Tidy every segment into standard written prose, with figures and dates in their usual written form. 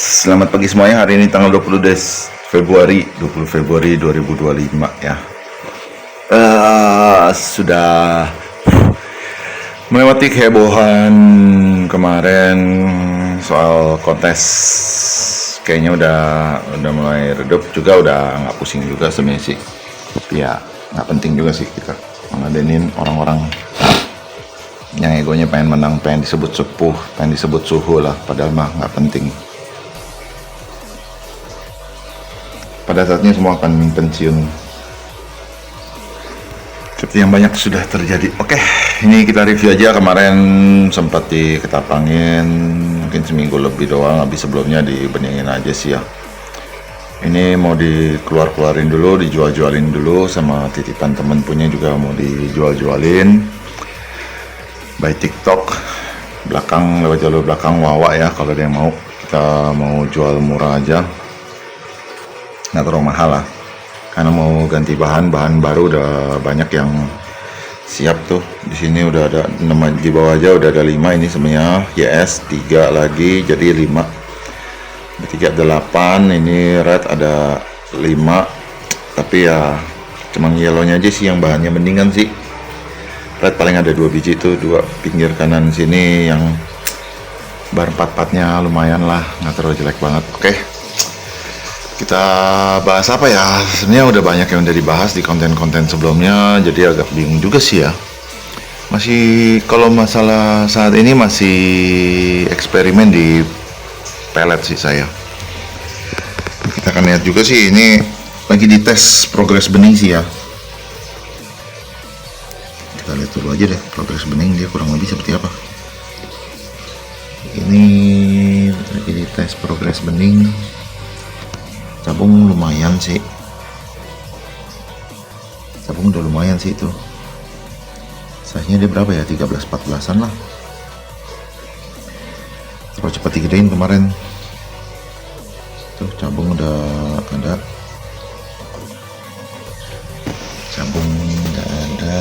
Selamat pagi semuanya. Hari ini tanggal 20 Februari 2025 ya. Sudah melewati kehebohan kemarin soal kontes. Kayaknya udah mulai redup juga, udah nggak pusing juga sebenarnya sih. Tapi ya nggak penting juga sih kita ngeladenin orang-orang yang egonya pengen menang, pengen disebut sepuh, pengen disebut suhu lah, padahal mah nggak penting. Pada saatnya semua akan pensiun. Seperti yang banyak sudah terjadi. Oke, ini kita review aja. Kemarin sempat diketapangin, mungkin seminggu lebih doang. Habis sebelumnya dibeningin aja sih ya. Ini mau dikeluarin dulu, dijual-jualin dulu, sama titipan temen punya juga mau dijual-jualin. By TikTok, lewat jalur belakang Wawa ya. Kalau ada yang mau, kita mau jual murah aja, nggak terlalu mahal lah, karena mau ganti bahan baru udah banyak yang siap tuh. Di sini udah ada 6, di bawah aja udah ada 5. Ini semuanya YS 3 lagi jadi 5, 3 ada 8. Ini red ada 5, tapi ya cuman yellownya aja sih yang bahannya mendingan sih. Red paling ada 2 biji tuh, 2 pinggir kanan sini yang bar 4-4-nya lumayan lah, nggak terlalu jelek banget. Oke, kita bahas apa ya? Sebenarnya udah banyak yang udah dibahas di konten-konten sebelumnya, jadi agak bingung juga sih ya. Masih, kalau masalah saat ini masih eksperimen di pelet sih saya. Kita akan lihat juga sih, ini lagi dites progres bening sih ya. Kita lihat dulu aja deh progres bening dia kurang lebih seperti apa. Ini lagi dites progres bening. Cabung lumayan sih, cabung udah lumayan sih itu. Size nya dia berapa ya, 13-14an lah. Terlalu cepat digedein kemarin tuh. Cabung udah ada, cabung udah ada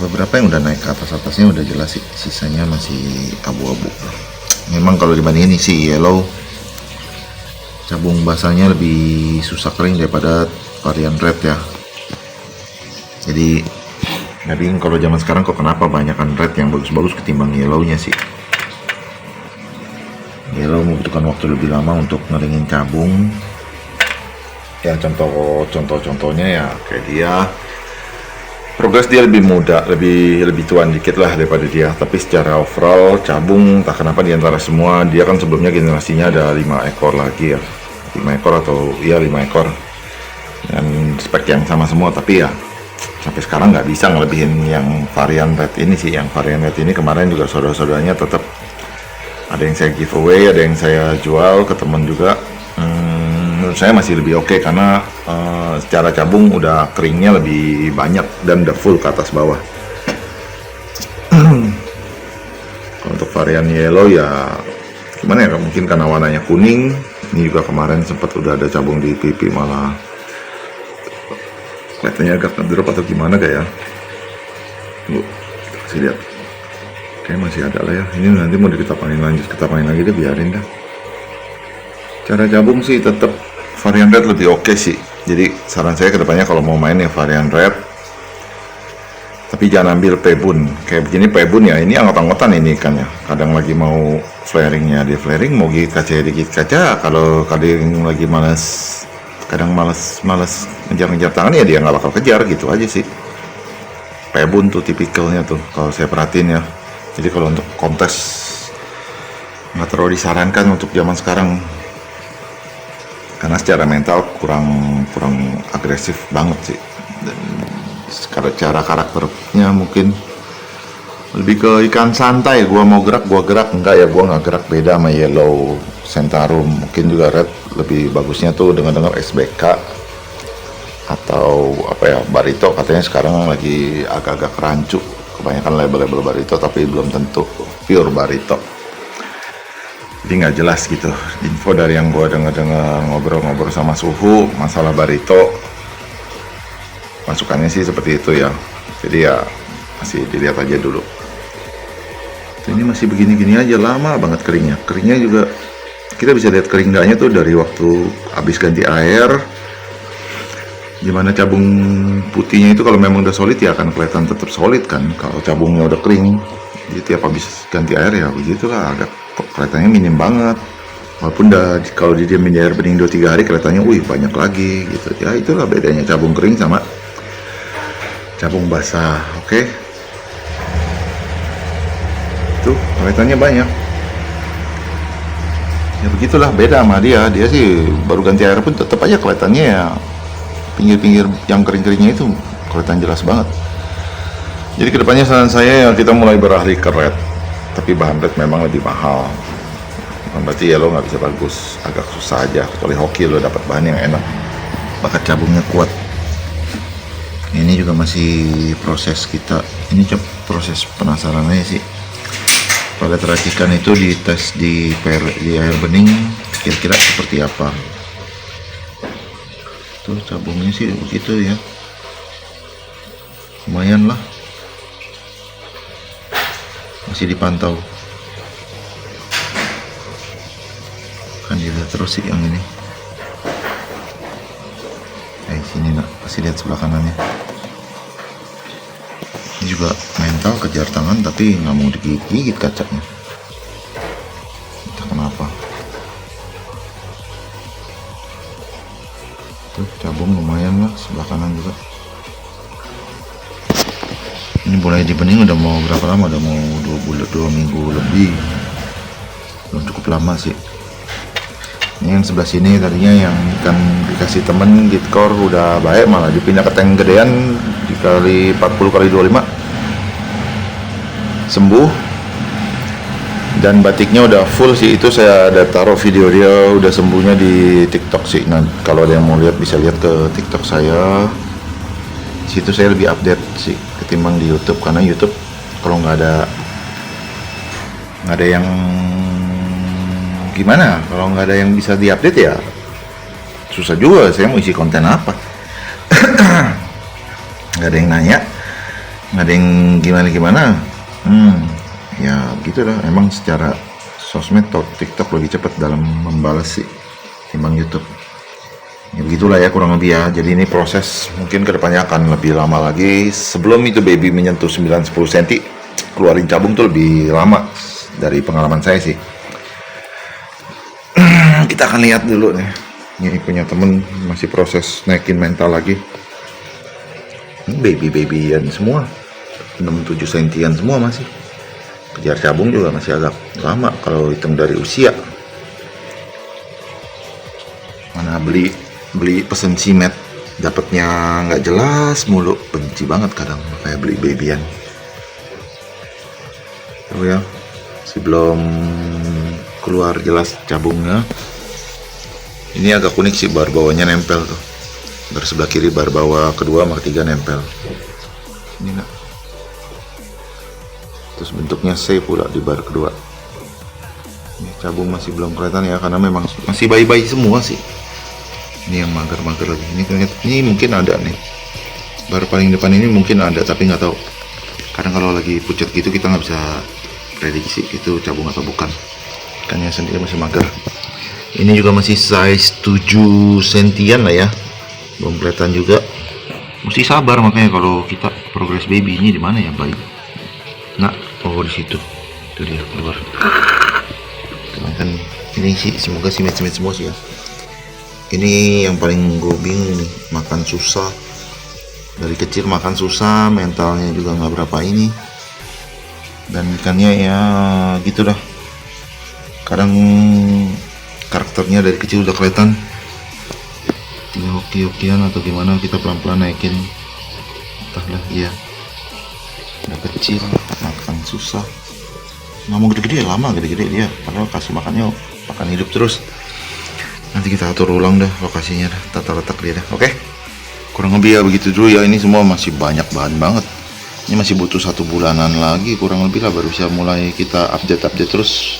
beberapa yang udah naik ke atasnya udah jelas sih, sisanya masih abu-abu. Memang kalau dibandingin si yellow, cabung basahnya lebih susah kering daripada varian red ya. Jadi nggak bingung kalau zaman sekarang kok kenapa banyakan red yang bagus-bagus ketimbang yellownya sih. Yellow membutuhkan waktu lebih lama untuk ngeringin cabung ya. Contohnya ya kayak dia, progres dia lebih muda, lebih tuan dikit lah daripada dia. Tapi secara overall cabung tak kenapa di antara semua, dia kan sebelumnya generasinya ada 5 ekor lagi ya, 5 ekor atau iya 5 ekor dan spek yang sama semua. Tapi ya sampai sekarang nggak bisa ngelebihin yang varian red ini sih. Yang varian red ini kemarin juga saudara-saudaranya tetap ada yang saya giveaway, ada yang saya jual ke teman juga. Menurut saya masih lebih oke karena secara cabung udah keringnya lebih banyak dan udah full ke atas bawah. Kalau untuk varian yellow ya gimana ya, mungkin karena warnanya kuning. Ini juga kemarin sempat udah ada cabung di pipi, malah kelihatannya agak ngedrop atau gimana kayak ya. Tunggu, kita kasih lihat. Kayak masih ada lah ya. Ini nanti mau diketapangin lagi deh, biarin dah. Cara cabung sih tetap varian red lebih oke sih. Jadi saran saya kedepannya kalau mau main ya varian red, tapi jangan ambil pebun kayak begini. Pebun ya ini anggot-anggotan ini kan ya, kadang lagi mau flaringnya dia flaring, mau gigit kaca. Kalau kadang lagi kadang malas ngejar tangan ya, dia nggak bakal kejar gitu aja sih. Pebun tuh tipikalnya tuh kalau saya perhatiin ya. Jadi kalau untuk kontes nggak terlalu disarankan untuk zaman sekarang, karena secara mental kurang agresif banget sih. Dan secara karakternya mungkin lebih ke ikan santai. Gua mau gerak gua gerak, enggak ya gua nggak gerak. Beda sama yellow Centarum. Mungkin juga red lebih bagusnya tuh dengar SBK atau apa ya, Barito katanya sekarang lagi agak-agak rancu. Kebanyakan label-label Barito tapi belum tentu pure Barito. Jadi nggak jelas gitu. Info dari yang gue dengar ngobrol-ngobrol sama suhu masalah Barito, masukannya sih seperti itu ya. Jadi ya masih dilihat aja dulu. Ini masih begini-gini aja, lama banget keringnya juga kita bisa lihat kering enggaknya tuh dari waktu habis ganti air. Gimana cabung putihnya itu kalau memang udah solid ya akan kelihatan tetap solid kan. Kalau cabungnya udah kering, jadi tiap habis ganti air ya begitulah, agak kelihatannya minim banget. Walaupun kalau didiamin di air bening 2-3 hari kelihatannya wih banyak lagi gitu. Ya itulah bedanya cabung kering sama cabung basah. Oke. Tuh kelihatannya banyak. Ya begitulah, beda sama dia sih baru ganti air pun tetap aja kelihatannya ya pinggir-pinggir yang kering-keringnya itu kelihatan jelas banget. Jadi kedepannya saran saya ya kita mulai beralih ke red, tapi bahan red memang lebih mahal, bukan berarti ya lo nggak bisa bagus, agak susah aja. Kecuali hoki lo dapat bahan yang enak, bakat cabungnya kuat. Ini juga masih proses kita, ini proses penasarannya sih. Pada racikan itu dites di air bening kira-kira seperti apa. Tuh cabungnya sih begitu ya, lumayan lah, masih dipantau, kan dilihat terus sih yang ini. Sini nak, kasih lihat sebelah kanannya. Ini juga mental kejar tangan tapi nggak mau digigit kacanya, entah kenapa. Tuh cabung lumayan lah, sebelah kanan juga. Ini mulai dibening udah mau berapa lama, udah mau 2 minggu lebih, belum cukup lama sih. Ini yang sebelah sini tadinya yang ikan dikasih temen gitkor udah baik, malah dipindah ke tank gedean dikali 40 kali 25 sembuh. Dan batiknya udah full sih, itu saya ada taruh video dia udah sembuhnya di TikTok sih. Nah kalau ada yang mau lihat bisa lihat ke TikTok saya, situ saya lebih update sih ketimbang di YouTube, karena YouTube kalau nggak ada yang gimana, kalau nggak ada yang bisa diupdate ya susah juga saya mau isi konten apa. Nggak ada yang nanya, nggak ada yang gimana ya gitu lah. Emang secara sosmed atau TikTok lebih cepat dalam membalas sih timbang YouTube. Ya begitulah ya kurang lebih ya. Jadi ini proses mungkin kedepannya akan lebih lama lagi. Sebelum itu baby menyentuh 9-10 cm, keluarin cabung tuh lebih lama dari pengalaman saya sih. Kita akan lihat dulu nih. Ini punya temen masih proses naikin mental lagi. Ini baby-babyan semua, 6-7 sentian semua masih. Kejar cabung juga masih agak lama kalau hitung dari usia. Mana beli pesen simet dapatnya nggak jelas mulu, benci banget kadang kayak beli babyan. Tuh ya, sebelum keluar jelas cabungnya. Ini agak unik sih, bar bawahnya nempel tuh. Bar sebelah kiri bar bawah kedua sama ketiga nempel. Ini nak. Terus bentuknya C pula di bar kedua. Ini cabung masih belum kelihatan ya, karena memang masih bayi-bayi semua sih. Ini yang mager-mager lagi. Ini mungkin ada nih. Bar paling depan ini mungkin ada, tapi nggak tahu. Kadang kalau lagi pucat gitu kita nggak bisa prediksi itu cabung atau bukan. Ikannya sendiri masih mager. Ini juga masih size 7 sentian lah ya. Belum kelihatan juga. Mesti sabar makanya kalau kita progress baby. Ini di mana ya bayi? Nah, oh di situ. Itu dia keluar. Kan ini sih semoga simet-simet semua sih ya. Ini yang paling gue bingung nih, makan susah. Dari kecil makan susah, mentalnya juga nggak berapa ini. Dan ikannya ya gitu dah. Kadang karakternya dari kecil udah kelihatan. Tinggal hoki-hokian atau gimana kita pelan-pelan naikin. Entahlah iya. Udah kecil makan susah, nggak mau gede-gede, lama gede-gede dia, padahal kasih makannya makan hidup terus. Nanti kita atur ulang dah lokasinya dah, tata letak dia dah. Oke, kurang lebih ya begitu dulu ya. Ini semua masih banyak bahan banget, ini masih butuh 1 bulanan lagi kurang lebih lah baru bisa mulai kita update terus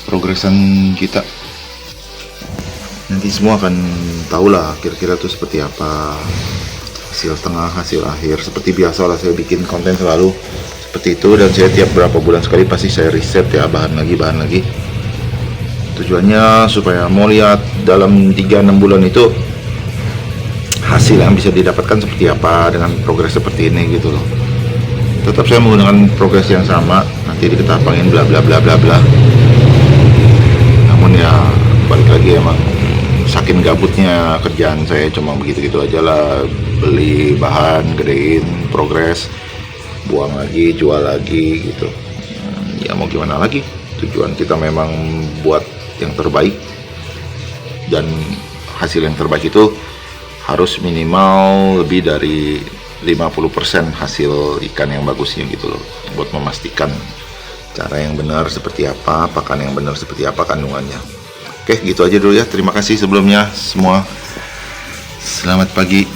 progresan kita. Nanti semua akan tahu lah kira-kira tuh seperti apa, hasil tengah, hasil akhir. Seperti biasa lah saya bikin konten selalu seperti itu, dan saya tiap berapa bulan sekali pasti saya riset ya bahan lagi. Tujuannya supaya mau lihat dalam 3-6 bulan itu hasil yang bisa didapatkan seperti apa dengan progres seperti ini gitu loh. Tetap saya menggunakan progres yang sama, nanti di Ketapangin bla bla bla bla bla. Namun ya balik lagi, emang saking gabutnya kerjaan saya, cuma begitu-gitu aja lah, beli bahan, gedein, progres, buang lagi, jual lagi gitu. Ya mau gimana lagi, tujuan kita memang buat yang terbaik, dan hasil yang terbaik itu harus minimal lebih dari 50% hasil ikan yang bagusnya gitu loh, buat memastikan cara yang benar seperti apa, pakan yang benar seperti apa kandungannya. Oke, gitu aja dulu ya. Terima kasih sebelumnya semua. Selamat pagi.